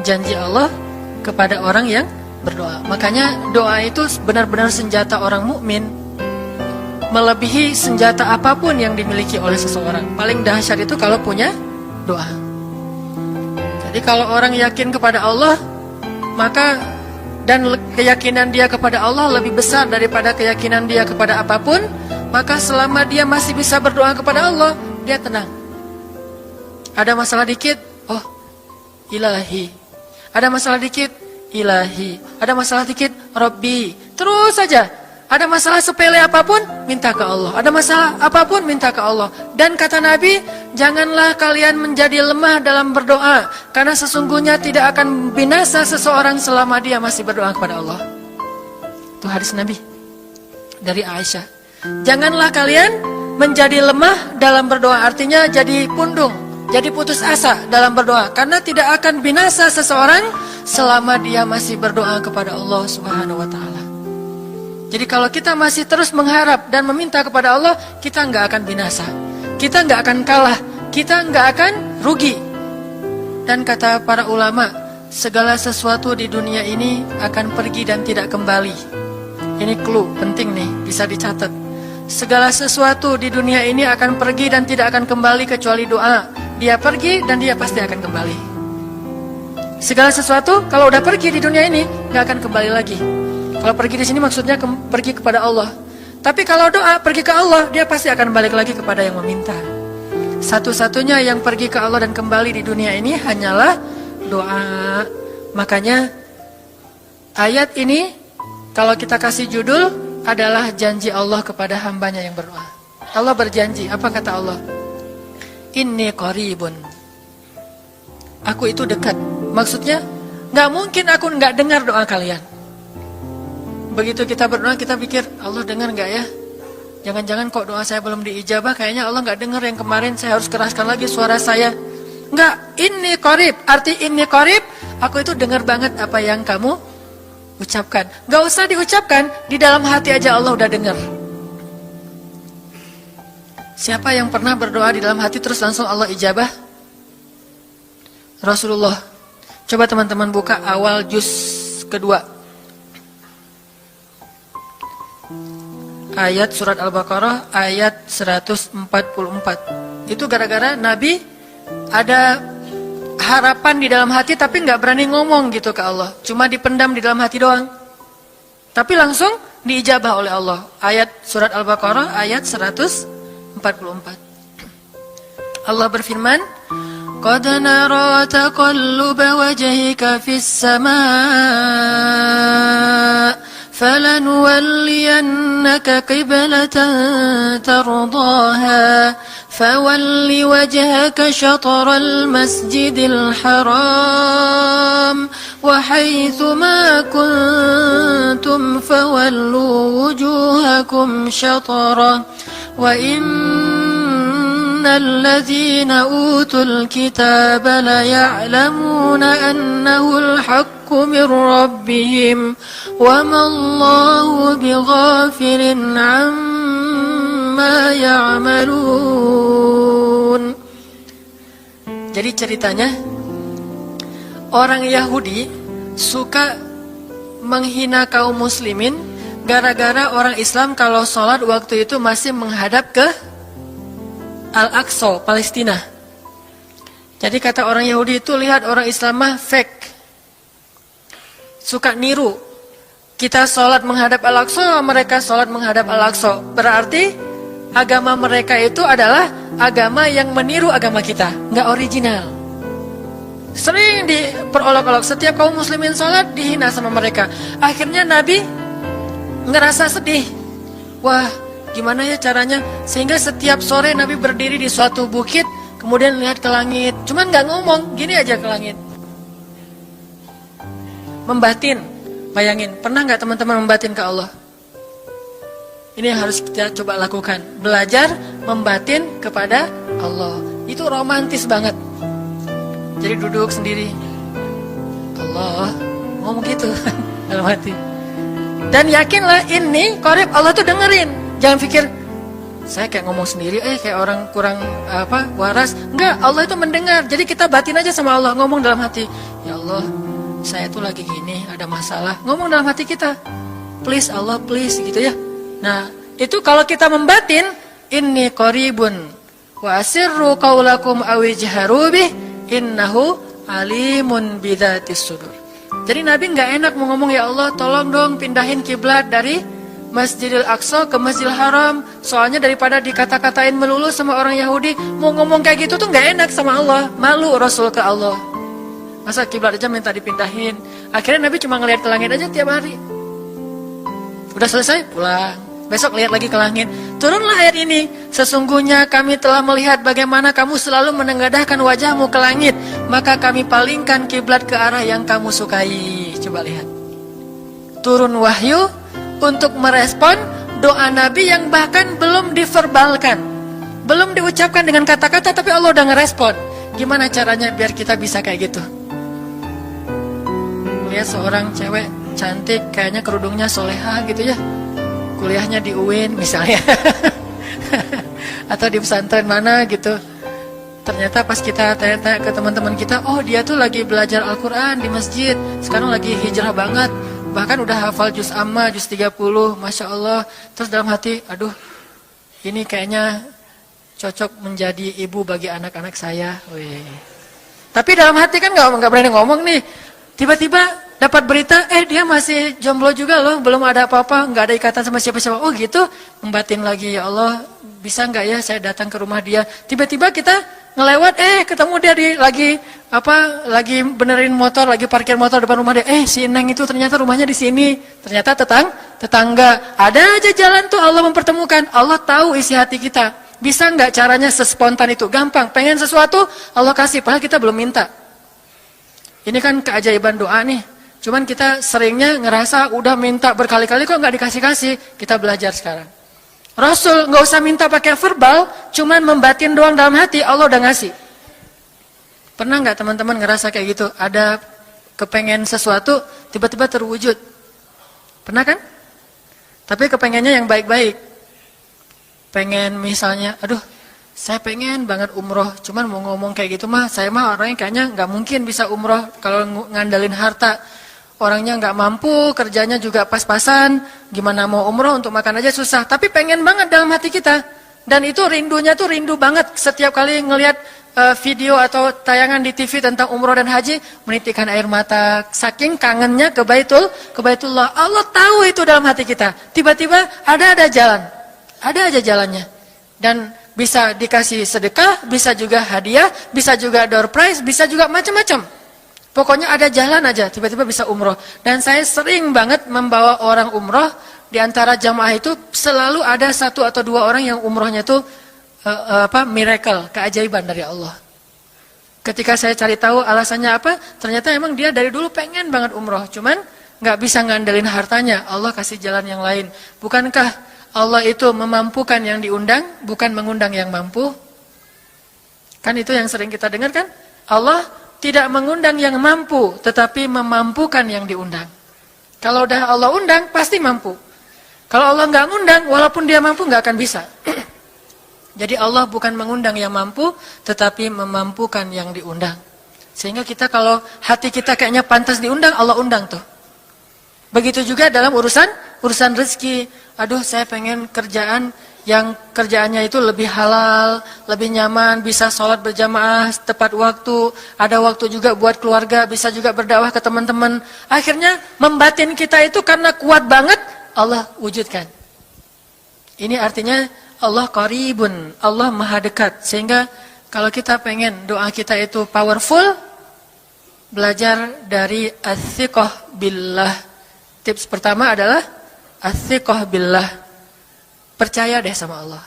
janji Allah kepada orang yang berdoa. Makanya doa itu benar-benar senjata orang mukmin, melebihi senjata apapun yang dimiliki oleh seseorang. Paling dahsyat itu kalau punya doa. Jadi kalau orang yakin kepada Allah, maka dan keyakinan dia kepada Allah lebih besar daripada keyakinan dia kepada apapun, maka selama dia masih bisa berdoa kepada Allah, dia tenang. Ada masalah dikit, oh Ilahi. Ada masalah dikit, Ilahi. Ada masalah dikit, Rabbi. Terus saja. Ada masalah sepele apapun, minta ke Allah. Ada masalah apapun, minta ke Allah. Dan kata Nabi, janganlah kalian menjadi lemah dalam berdoa, karena sesungguhnya tidak akan binasa seseorang selama dia masih berdoa kepada Allah. Itu hadis Nabi dari Aisyah. Janganlah kalian menjadi lemah dalam berdoa, artinya jadi pundung, jadi putus asa dalam berdoa, karena tidak akan binasa seseorang selama dia masih berdoa kepada Allah Subhanahu wa Ta'ala. Jadi kalau kita masih terus mengharap dan meminta kepada Allah, kita nggak akan binasa, kita nggak akan kalah, kita nggak akan rugi. Dan kata para ulama, segala sesuatu di dunia ini akan pergi dan tidak kembali. Ini clue penting nih, bisa dicatat. Segala sesuatu di dunia ini akan pergi dan tidak akan kembali kecuali doa. Dia pergi dan dia pasti akan kembali. Segala sesuatu kalau udah pergi di dunia ini nggak akan kembali lagi. Kalau pergi di sini maksudnya pergi kepada Allah. Tapi kalau doa pergi ke Allah, dia pasti akan balik lagi kepada yang meminta. Satu-satunya yang pergi ke Allah dan kembali di dunia ini hanyalah doa. Makanya ayat ini kalau kita kasih judul adalah janji Allah kepada hambanya yang berdoa. Allah berjanji, apa kata Allah? Inni qaribun. Aku itu dekat. Maksudnya gak mungkin aku gak dengar doa kalian. Begitu kita berdoa, kita pikir, Allah dengar gak ya? Jangan-jangan kok doa saya belum diijabah, kayaknya Allah gak dengar yang kemarin, saya harus keraskan lagi suara saya. Enggak, inni qarib. Arti inni qarib, aku itu dengar banget apa yang kamu ucapkan. Gak usah diucapkan, di dalam hati aja Allah udah dengar. Siapa yang pernah berdoa di dalam hati terus langsung Allah ijabah? Rasulullah. Coba teman-teman buka awal juz kedua. Ayat surat Al-Baqarah ayat 144. Itu gara-gara Nabi ada harapan di dalam hati tapi gak berani ngomong gitu ke Allah. Cuma dipendam di dalam hati doang. Tapi langsung diijabah oleh Allah. Ayat surat Al-Baqarah ayat 144. Allah berfirman, Qad nara taqalluba wajhika fis samaa فَلَنُوَلِّيَنَّكَ قِبْلَةً تَرْضَاهَا فَوَلِّ وَجْهَكَ شَطْرَ الْمَسْجِدِ الْحَرَامِ وَحَيْثُ مَا كُنْتُمْ فَوَلُّوا وُجُوهَكُمْ شَطْرَهُ وَإِنَّ الَّذِينَ أُوتُوا الْكِتَابَ لَيَعْلَمُونَ أَنَّهُ الْحَقُّ مِنْ رَبِّهِمْ وَمَا اللَّهُ بِغَافِلٍ عَمَّا يَعْمَلُونَ. Jadi ceritanya, orang Yahudi suka menghina kaum muslimin gara-gara orang Islam kalau sholat waktu itu masih menghadap ke Al-Aqsa, Palestina. Jadi kata orang Yahudi itu, lihat orang Islam mah fake, suka niru. Kita sholat menghadap Al-Aqsa, mereka sholat menghadap Al-Aqsa. Berarti agama mereka itu adalah agama yang meniru agama kita, nggak original. Sering diperolok-olok, setiap kaum muslimin sholat dihina sama mereka. Akhirnya Nabi ngerasa sedih. Wah, gimana ya caranya? Sehingga setiap sore Nabi berdiri di suatu bukit, kemudian lihat ke langit. Cuman nggak ngomong, gini aja ke langit. Membatin. Bayangin, pernah nggak teman-teman membatin ke Allah? Ini yang harus kita coba lakukan. Belajar membatin kepada Allah. Itu romantis banget. Jadi duduk sendiri, Allah, ngomong gitu dalam hati. Dan yakinlah ini qarib, Allah tuh dengerin. Jangan pikir, saya kayak ngomong sendiri, kayak orang kurang waras. Enggak, Allah itu mendengar. Jadi kita batin aja sama Allah, ngomong dalam hati, ya Allah, saya tuh lagi gini, ada masalah. Ngomong dalam hati kita, please Allah, please, gitu ya. Nah, itu kalau kita membatin, inni qaribun wa asirru qaulakum aw ijharu bih innahu alimun bidzatis sudur. Jadi Nabi nggak enak mau ngomong, ya Allah, tolong dong pindahin kiblat dari Masjidil Aqsa ke Masjidil Haram. Soalnya daripada dikata-katain melulu sama orang Yahudi, mau ngomong kayak gitu tuh nggak enak sama Allah. Malu Rasul ke Allah. Masa kiblat aja minta dipindahin. Akhirnya Nabi cuma ngelihat ke langit aja tiap hari. Udah selesai, pulang. Besok lihat lagi ke langit. Turunlah ayat ini. Sesungguhnya kami telah melihat bagaimana kamu selalu menengadahkan wajahmu ke langit. Maka kami palingkan kiblat ke arah yang kamu sukai. Coba lihat. Turun wahyu untuk merespon doa Nabi yang bahkan belum diverbalkan. Belum diucapkan dengan kata-kata, tapi Allah udah ngerespon. Gimana caranya biar kita bisa kayak gitu? Lihat seorang cewek cantik, kayaknya kerudungnya soleha gitu ya. Kuliahnya di UIN misalnya. Atau di pesantren mana gitu. Ternyata pas kita tanya-tanya ke teman-teman kita, oh dia tuh lagi belajar Al-Quran di masjid. Sekarang lagi hijrah banget. Bahkan udah hafal juz amma, juz 30, Masya Allah. Terus dalam hati, aduh, ini kayaknya cocok menjadi ibu bagi anak-anak saya. Wih. Tapi dalam hati kan gak berani ngomong nih. Tiba-tiba dapat berita, dia masih jomblo juga loh, belum ada apa-apa, gak ada ikatan sama siapa-siapa. Oh gitu, membatin lagi, ya Allah, bisa gak ya saya datang ke rumah dia. Tiba-tiba kita ngelewat, ketemu dia lagi benerin motor, lagi parkir motor depan rumah dia. Si Neng itu ternyata rumahnya di sini. Ternyata tetangga. Ada aja jalan tuh Allah mempertemukan. Allah tahu isi hati kita. Bisa nggak caranya sespontan itu? Gampang. Pengen sesuatu, Allah kasih. Padahal kita belum minta. Ini kan keajaiban doa nih. Cuman kita seringnya ngerasa udah minta berkali-kali kok nggak dikasih-kasih. Kita belajar sekarang. Rasul nggak usah minta pakai verbal, cuman membatin doang dalam hati, Allah udah ngasih. Pernah nggak teman-teman ngerasa kayak gitu? Ada kepengen sesuatu, tiba-tiba terwujud. Pernah kan? Tapi kepengennya yang baik-baik. Pengen misalnya, aduh, saya pengen banget umroh, cuman mau ngomong kayak gitu mah, saya mah orangnya kayaknya nggak mungkin bisa umroh kalau ngandalin harta. Orangnya nggak mampu, kerjanya juga pas-pasan, gimana mau umroh untuk makan aja susah. Tapi pengen banget dalam hati kita. Dan itu rindunya tuh rindu banget. Setiap kali ngelihat video atau tayangan di TV tentang umroh dan haji, menitikkan air mata. Saking kangennya ke Baitullah. Allah tahu itu dalam hati kita. Tiba-tiba ada jalan. Ada aja jalannya. Dan bisa dikasih sedekah, bisa juga hadiah, bisa juga door prize, bisa juga macam-macam. Pokoknya ada jalan aja, tiba-tiba bisa umroh. Dan saya sering banget membawa orang umroh. Di antara jamaah itu selalu ada 1 atau 2 orang yang umrohnya itu miracle, keajaiban dari Allah. Ketika saya cari tahu alasannya apa, ternyata emang dia dari dulu pengen banget umroh. Cuman gak bisa ngandelin hartanya, Allah kasih jalan yang lain. Bukankah Allah itu memampukan yang diundang, bukan mengundang yang mampu? Kan itu yang sering kita dengar kan? Allah tidak mengundang yang mampu, tetapi memampukan yang diundang. Kalau udah Allah undang, pasti mampu. Kalau Allah nggak ngundang, walaupun dia mampu nggak akan bisa. Jadi Allah bukan mengundang yang mampu, tetapi memampukan yang diundang. Sehingga kita kalau hati kita kayaknya pantas diundang, Allah undang tuh. Begitu juga dalam urusan rezeki. Aduh, saya pengen kerjaan yang kerjaannya itu lebih halal, lebih nyaman, bisa sholat berjamaah tepat waktu, ada waktu juga buat keluarga, bisa juga berdakwah ke teman-teman. Akhirnya membatin kita itu karena kuat banget, Allah wujudkan. Ini artinya Allah qaribun, Allah maha dekat. Sehingga kalau kita pengen doa kita itu powerful, belajar dari as-siqah billah. Tips pertama adalah as-siqah billah. Percaya deh sama Allah.